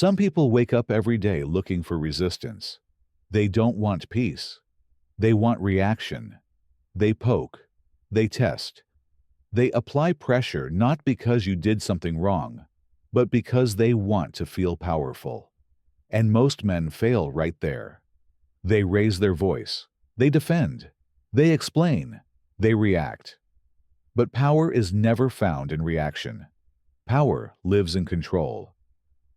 Some people wake up every day looking for resistance. They don't want peace. They want reaction. They poke. They test. They apply pressure not because you did something wrong, but because they want to feel powerful. And most men fail right there. They raise their voice. They defend. They explain. They react. But power is never found in reaction. Power lives in control.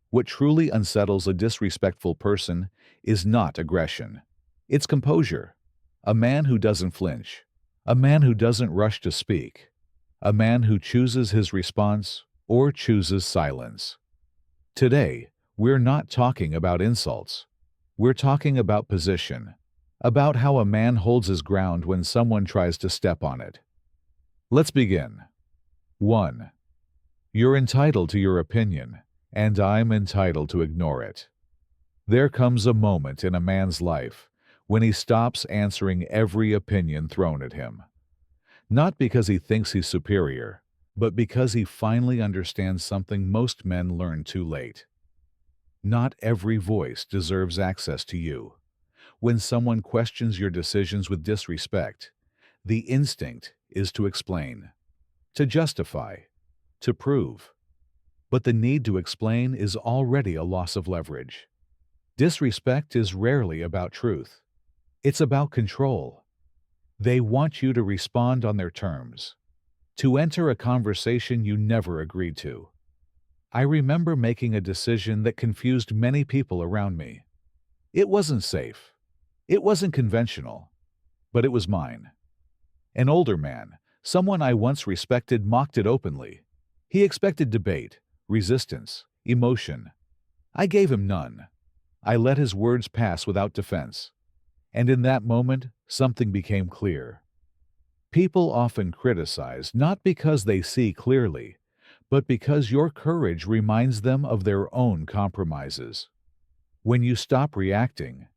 What truly unsettles a disrespectful person is not aggression. It's composure. A man who doesn't flinch. A man who doesn't rush to speak. A man who chooses his response or chooses silence. Today, we're not talking about insults. We're talking about position, about how a man holds his ground when someone tries to step on it. Let's begin. 1. You're entitled to your opinion, and I'm entitled to ignore it. There comes a moment in a man's life when he stops answering every opinion thrown at him. Not because he thinks he's superior, but because he finally understands something most men learn too late. Not every voice deserves access to you. When someone questions your decisions with disrespect, the instinct is to explain, to justify, to prove. But the need to explain is already a loss of leverage. Disrespect is rarely about truth. It's about control. They want you to respond on their terms, to enter a conversation you never agreed to. I remember making a decision that confused many people around me. It wasn't safe. It wasn't conventional. But it was mine. An older man, someone I once respected, mocked it openly. He expected debate, resistance, emotion. I gave him none. I let his words pass without defense. And in that moment, something became clear. People often criticize not because they see clearly, but because your courage reminds them of their own compromises. When you stop reacting,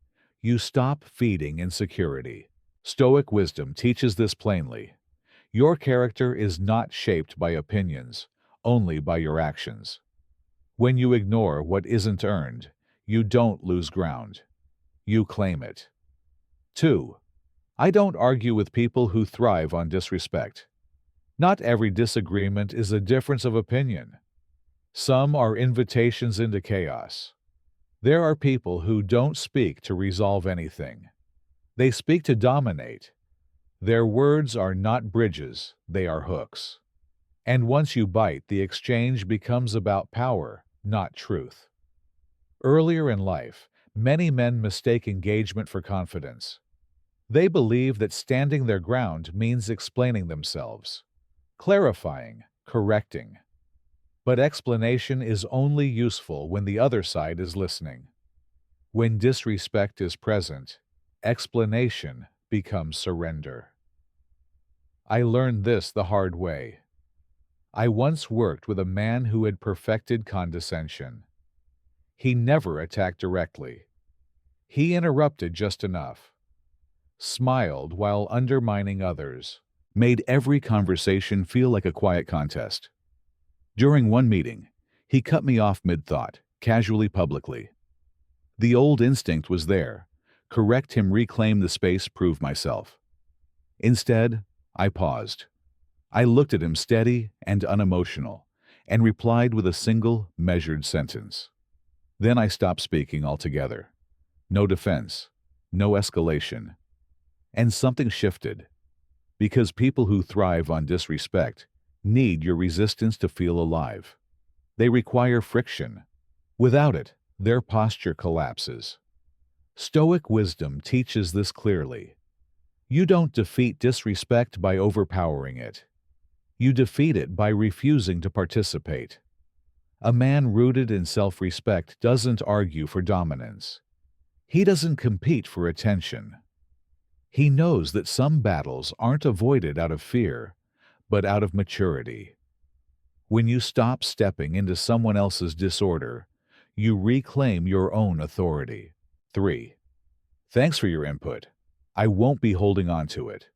you stop feeding insecurity. Stoic wisdom teaches this plainly. Your character is not shaped by opinions, only by your actions. When you ignore what isn't earned, you don't lose ground. You claim it. 2. I don't argue with people who thrive on disrespect. Not every disagreement is a difference of opinion. Some are invitations into chaos. There are people who don't speak to resolve anything. They speak to dominate. Their words are not bridges, they are hooks. And once you bite, the exchange becomes about power, not truth. Earlier in life, many men mistake engagement for confidence. They believe that standing their ground means explaining themselves, clarifying, correcting. But explanation is only useful when the other side is listening. When disrespect is present, explanation becomes surrender. I learned this the hard way. I once worked with a man who had perfected condescension. He never attacked directly. He interrupted just enough, smiled while undermining others, made every conversation feel like a quiet contest. During one meeting, he cut me off mid-thought, casually, publicly. The old instinct was there. Correct him, reclaim the space, prove myself. Instead, I paused. I looked at him, steady and unemotional, and replied with a single, measured sentence. Then I stopped speaking altogether. No defense, no escalation. And something shifted. Because people who thrive on disrespect need your resistance to feel alive. They require friction. Without it, their posture collapses. Stoic wisdom teaches this clearly. You don't defeat disrespect by overpowering it. You defeat it by refusing to participate. A man rooted in self-respect doesn't argue for dominance. He doesn't compete for attention. He knows that some battles aren't avoided out of fear, but out of maturity. When you stop stepping into someone else's disorder, you reclaim your own authority. 3. Thanks for your input. I won't be holding on to it.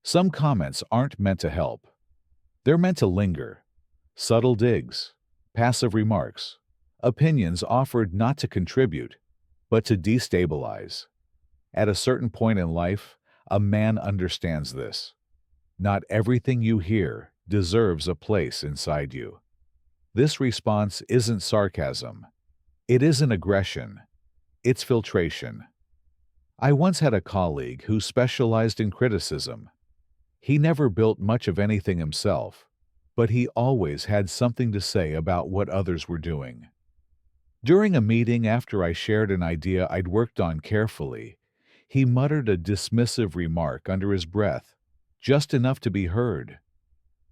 Some comments aren't meant to help. They're meant to linger. Subtle digs, passive remarks, Opinions offered not to contribute, but to destabilize. At a certain point in life, a man understands this. Not everything you hear deserves a place inside you. This response isn't sarcasm. It isn't aggression. It's filtration. I once had a colleague who specialized in criticism. He never built much of anything himself, but he always had something to say about what others were doing. During a meeting after I shared an idea I'd worked on carefully, he muttered a dismissive remark under his breath, just enough to be heard.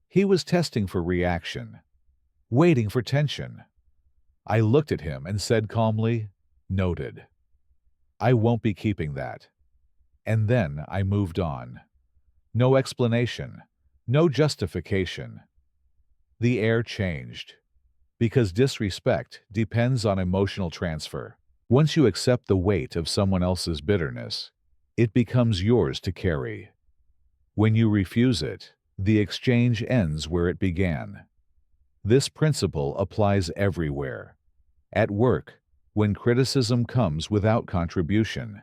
He was testing for reaction, waiting for tension. I looked at him and said calmly, "Noted. I won't be keeping that." And then I moved on. No explanation, no justification. The air changed. Because disrespect depends on emotional transfer. Once you accept the weight of someone else's bitterness, it becomes yours to carry. When you refuse it, the exchange ends where it began. This principle applies everywhere. At work, when criticism comes without contribution.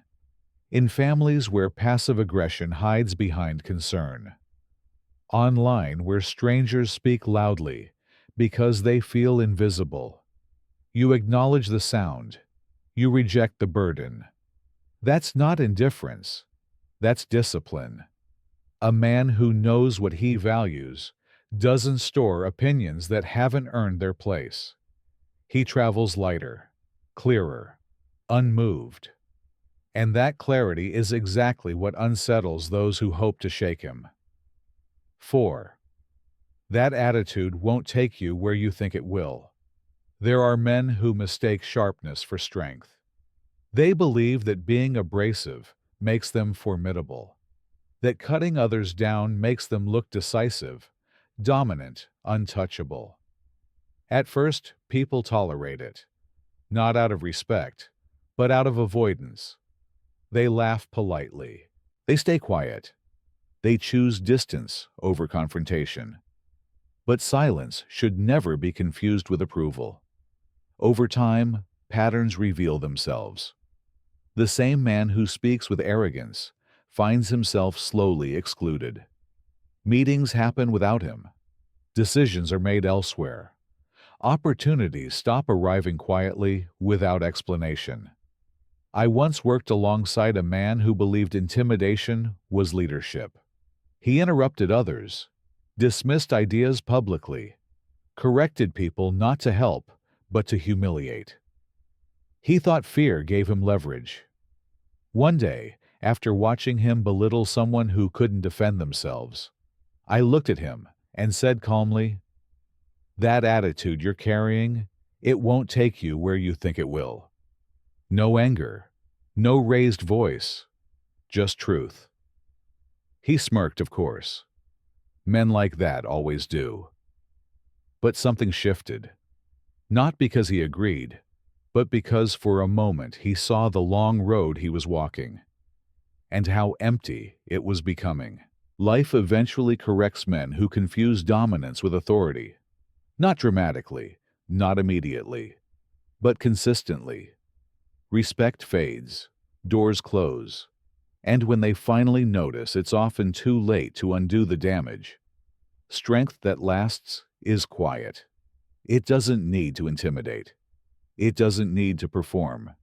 In families where passive aggression hides behind concern. Online where strangers speak loudly because they feel invisible. You acknowledge the sound. You reject the burden. That's not indifference. That's discipline. A man who knows what he values doesn't store opinions that haven't earned their place. He travels lighter, clearer, unmoved. And that clarity is exactly what unsettles those who hope to shake him. 4. That attitude won't take you where you think it will. There are men who mistake sharpness for strength. They believe that being abrasive makes them formidable, that cutting others down makes them look decisive, dominant, untouchable. At first, people tolerate it, not out of respect, but out of avoidance. They laugh politely. They stay quiet. They choose distance over confrontation. But silence should never be confused with approval. Over time, patterns reveal themselves. The same man who speaks with arrogance finds himself slowly excluded. Meetings happen without him. Decisions are made elsewhere. Opportunities stop arriving quietly without explanation. I once worked alongside a man who believed intimidation was leadership. He interrupted others, dismissed ideas publicly, corrected people not to help, but to humiliate. He thought fear gave him leverage. One day, after watching him belittle someone who couldn't defend themselves, I looked at him and said calmly, "That attitude you're carrying, it won't take you where you think it will." No anger, no raised voice, just truth. He smirked, of course. Men like that always do. But something shifted. Not because he agreed, but because for a moment he saw the long road he was walking, and how empty it was becoming. Life eventually corrects men who confuse dominance with authority. Not dramatically, not immediately, but consistently. Respect fades, doors close, and when they finally notice, it's often too late to undo the damage. Strength that lasts is quiet. It doesn't need to intimidate. It doesn't need to perform.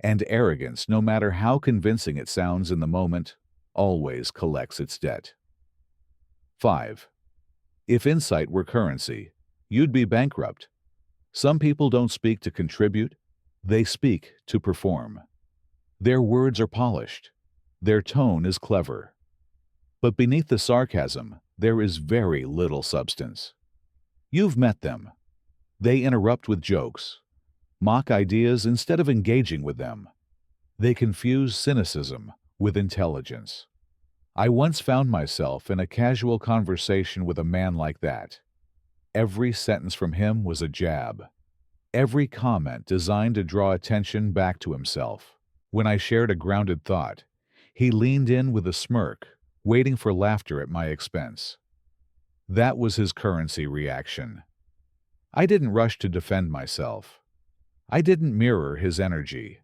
And arrogance, no matter how convincing it sounds in the moment, always collects its debt. 5. If insight were currency, you'd be bankrupt. Some people don't speak to contribute, they speak to perform. Their words are polished. Their tone is clever. But beneath the sarcasm, there is very little substance. You've met them. They interrupt with jokes, mock ideas instead of engaging with them. They confuse cynicism with intelligence. I once found myself in a casual conversation with a man like that. Every sentence from him was a jab. Every comment designed to draw attention back to himself. When I shared a grounded thought, he leaned in with a smirk, waiting for laughter at my expense. That was his currency reaction. I didn't rush to defend myself. I didn't mirror his energy.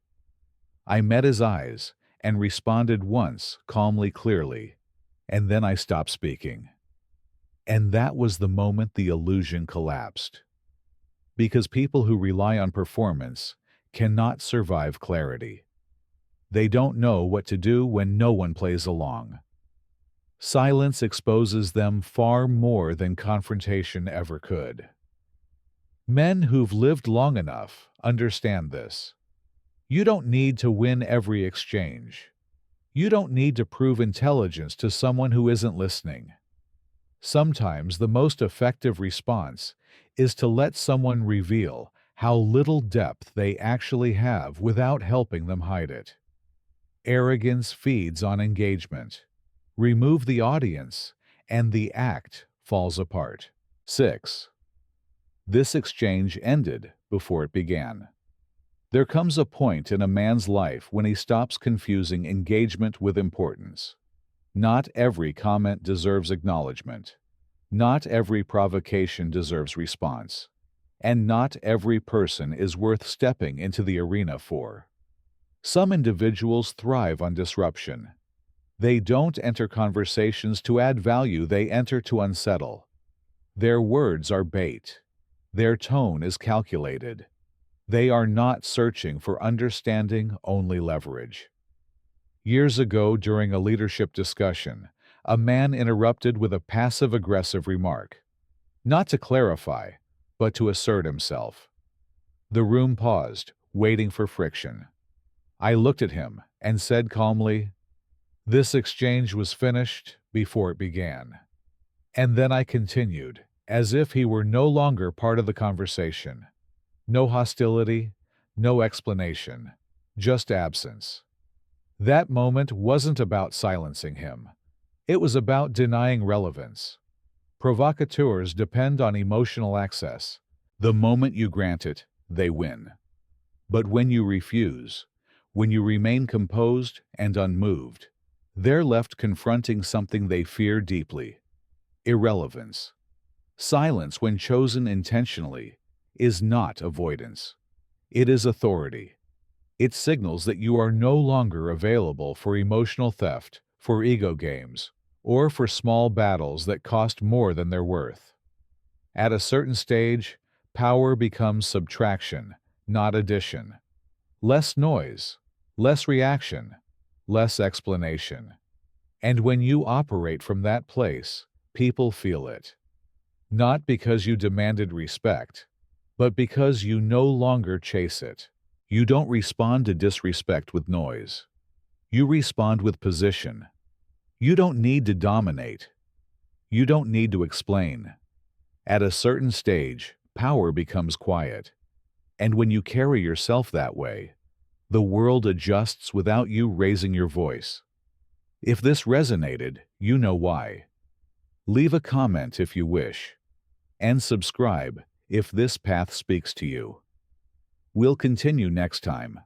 I met his eyes and responded once, calmly, clearly, and then I stopped speaking. And that was the moment the illusion collapsed. Because people who rely on performance cannot survive clarity. They don't know what to do when no one plays along. Silence exposes them far more than confrontation ever could. Men who've lived long enough understand this. You don't need to win every exchange. You don't need to prove intelligence to someone who isn't listening. Sometimes the most effective response is to let someone reveal how little depth they actually have without helping them hide it. Arrogance feeds on engagement. Remove the audience, and the act falls apart. 6. This exchange ended before it began. There comes a point in a man's life when he stops confusing engagement with importance. Not every comment deserves acknowledgement. Not every provocation deserves response. And not every person is worth stepping into the arena for. Some individuals thrive on disruption. They don't enter conversations to add value, they enter to unsettle. Their words are bait. Their tone is calculated. They are not searching for understanding, only leverage. Years ago, during a leadership discussion, a man interrupted with a passive-aggressive remark. Not to clarify, but to assert himself. The room paused, waiting for friction. I looked at him and said calmly, "This exchange was finished before it began." And then I continued, as if he were no longer part of the conversation. No hostility, no explanation, just absence. That moment wasn't about silencing him. It was about denying relevance. Provocateurs depend on emotional access. The moment you grant it, they win. But when you refuse, when you remain composed and unmoved, they're left confronting something they fear deeply: irrelevance. Silence, when chosen intentionally, is not avoidance. It is authority. It signals that you are no longer available for emotional theft, for ego games, or for small battles that cost more than they're worth. At a certain stage, power becomes subtraction, not addition. Less noise, less reaction, less explanation. And when you operate from that place, people feel it. Not because you demanded respect, but because you no longer chase it. You don't respond to disrespect with noise. You respond with position. You don't need to dominate. You don't need to explain. At a certain stage, power becomes quiet. And when you carry yourself that way, the world adjusts without you raising your voice. If this resonated, you know why. Leave a comment if you wish. And subscribe if this path speaks to you. We'll continue next time.